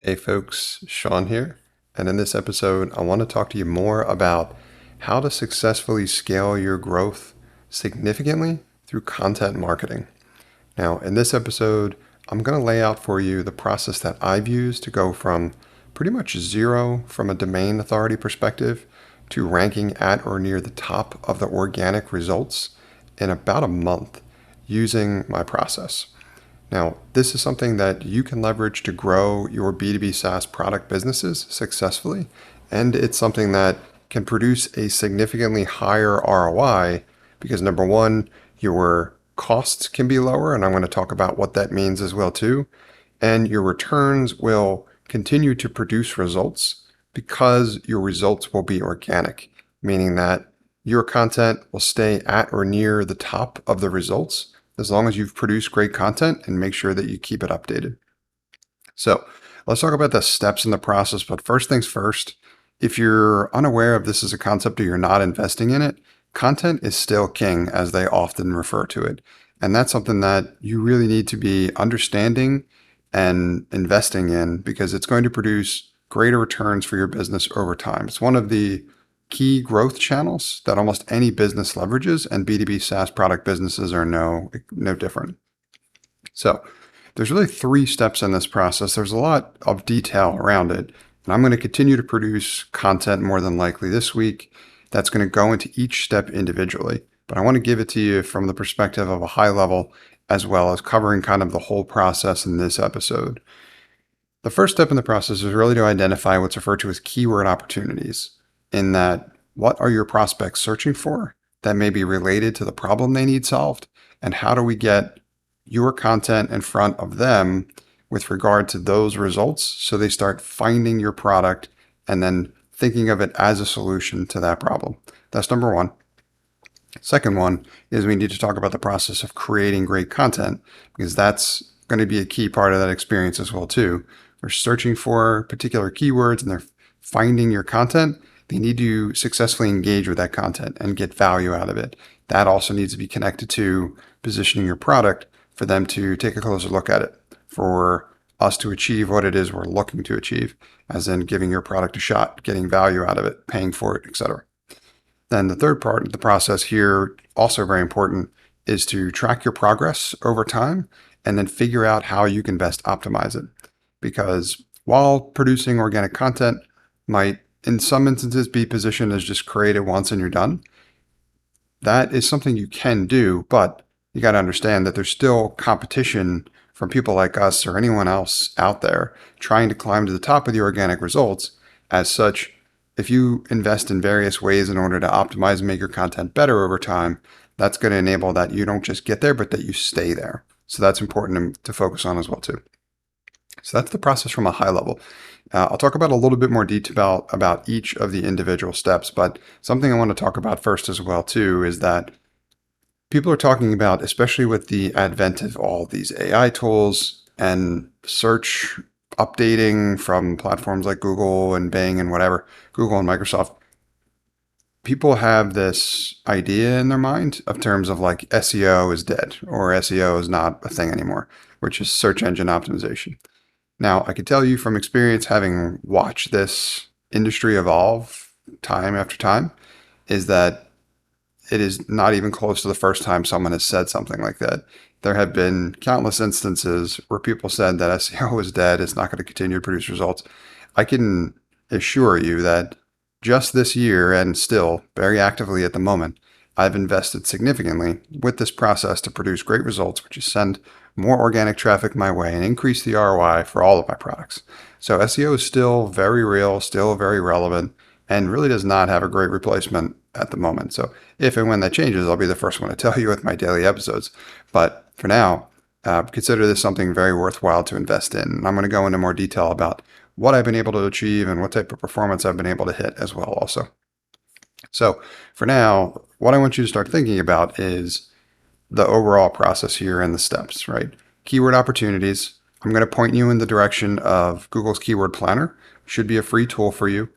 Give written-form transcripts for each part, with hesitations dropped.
Hey folks, Sean here, and in this episode, I want to talk to you more about how to successfully scale your growth significantly through content marketing. Now, in this episode, I'm going to lay out for you the process that I've used to go from pretty much zero from a domain authority perspective to ranking at or near the top of the organic results in about a month using my process. Now, this is something that you can leverage to grow your B2B SaaS product businesses successfully, and it's something that can produce a significantly higher ROI because number one, your costs can be lower, and I'm going to talk about what that means as well too, and your returns will continue to produce results because your results will be organic, meaning that your content will stay at or near the top of the results as long as you've produced great content and make sure that you keep it updated. So let's talk about the steps in the process. But first things first, if you're unaware of this as a concept or you're not investing in it, content is still king, as they often refer to it. And that's something that you really need to be understanding and investing in because it's going to produce greater returns for your business over time. It's one of the key growth channels that almost any business leverages, and B2B SaaS product businesses are no different. So there's really 3 steps in this process. There's a lot of detail around it, and I'm going to continue to produce content more than likely this week that's going to go into each step individually. But I want to give it to you from the perspective of a high level as well as covering kind of the whole process in this episode. The first step in the process is really to identify what's referred to as keyword opportunities, in that what are your prospects searching for that may be related to the problem they need solved, and how do we get your content in front of them with regard to those results so they start finding your product and then thinking of it as a solution to that problem. That's number one. Second one is we need to talk about the process of creating great content because that's going to be a key part of that experience as well too. They're searching for particular keywords and they're finding your content. They need to successfully engage with that content and get value out of it. That also needs to be connected to positioning your product for them to take a closer look at it, for us to achieve what it is we're looking to achieve, as in giving your product a shot, getting value out of it, paying for it, etc. Then the third part of the process here, also very important, is to track your progress over time and then figure out how you can best optimize it. Because while producing organic content might in some instances be positioned as just create it once and you're done, that is something you can do, but you got to understand that there's still competition from people like us or anyone else out there trying to climb to the top of the organic results. As such, if you invest in various ways in order to optimize and make your content better over time, that's going to enable that you don't just get there, but that you stay there. So that's important to focus on as well too. So that's the process from a high level. I'll talk about a little bit more detail about each of the individual steps, but something I want to talk about first as well too is that people are talking about, especially with the advent of all these AI tools and search updating from platforms like Google and Bing and whatever, Google and Microsoft, people have this idea in their mind of terms of like SEO is dead or SEO is not a thing anymore, which is search engine optimization. Now, I can tell you from experience, having watched this industry evolve time after time, is that it is not even close to the first time someone has said something like that. There have been countless instances where people said that SEO is dead, it's not going to continue to produce results. I can assure you that just this year, and still very actively at the moment, I've invested significantly with this process to produce great results, which is send more organic traffic my way and increase the ROI for all of my products. So SEO is still very real, still very relevant, and really does not have a great replacement at the moment. So if and when that changes, I'll be the first one to tell you with my daily episodes. But for now, consider this something very worthwhile to invest in. And I'm going to go into more detail about what I've been able to achieve and what type of performance I've been able to hit as well also. So for now, what I want you to start thinking about is the overall process here and the steps, right? Keyword opportunities. I'm going to point you in the direction of Google's Keyword Planner. Should be a free tool for you.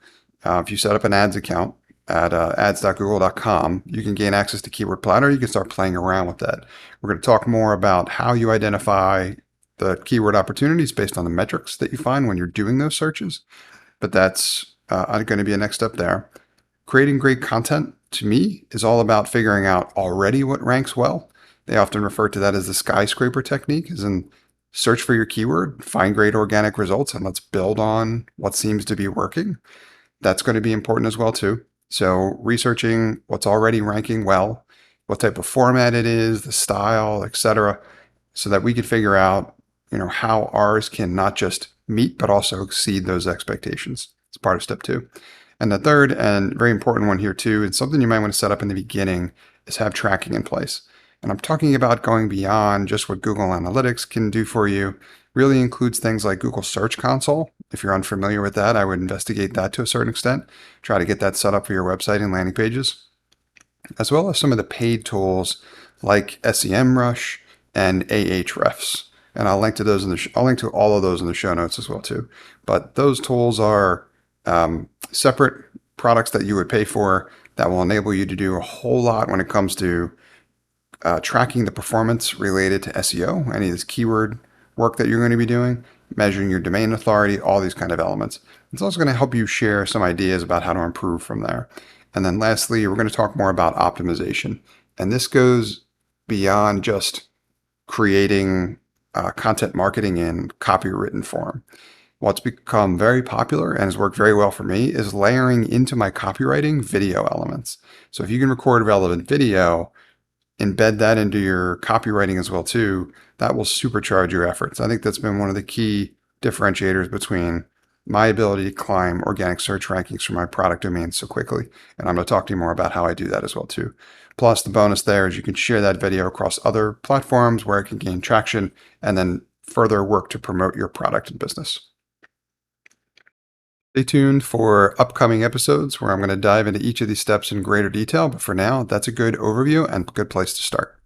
If you set up an ads account at ads.google.com, you can gain access to Keyword Planner. You can start playing around with that. We're going to talk more about how you identify the keyword opportunities based on the metrics that you find when you're doing those searches. But that's going to be a next step there. Creating great content, to me, is all about figuring out already what ranks well. They often refer to that as the skyscraper technique, as in search for your keyword, find great organic results, and let's build on what seems to be working. That's going to be important as well, too. So researching what's already ranking well, what type of format it is, the style, etc., so that we could figure out, how ours can not just meet, but also exceed those expectations. It's part of step 2. And the third and very important one here too, and something you might want to set up in the beginning, is have tracking in place. And I'm talking about going beyond just what Google Analytics can do for you. Really includes things like Google Search Console. If you're unfamiliar with that, I would investigate that to a certain extent. Try to get that set up for your website and landing pages, as well as some of the paid tools like SEMrush and Ahrefs. And I'll link to those I'll link to all of those in the show notes as well too. But those tools are separate products that you would pay for that will enable you to do a whole lot when it comes to tracking the performance related to SEO, any of this keyword work that you're going to be doing, measuring your domain authority, all these kind of elements. It's also going to help you share some ideas about how to improve from there. And then lastly, we're going to talk more about optimization. And this goes beyond just creating content marketing in copywritten form. What's become very popular and has worked very well for me is layering into my copywriting video elements. So if you can record relevant video, embed that into your copywriting as well too, that will supercharge your efforts. I think that's been one of the key differentiators between my ability to climb organic search rankings for my product domains so quickly. And I'm going to talk to you more about how I do that as well too. Plus, the bonus there is you can share that video across other platforms where it can gain traction and then further work to promote your product and business. Stay tuned for upcoming episodes where I'm going to dive into each of these steps in greater detail. But for now, that's a good overview and a good place to start.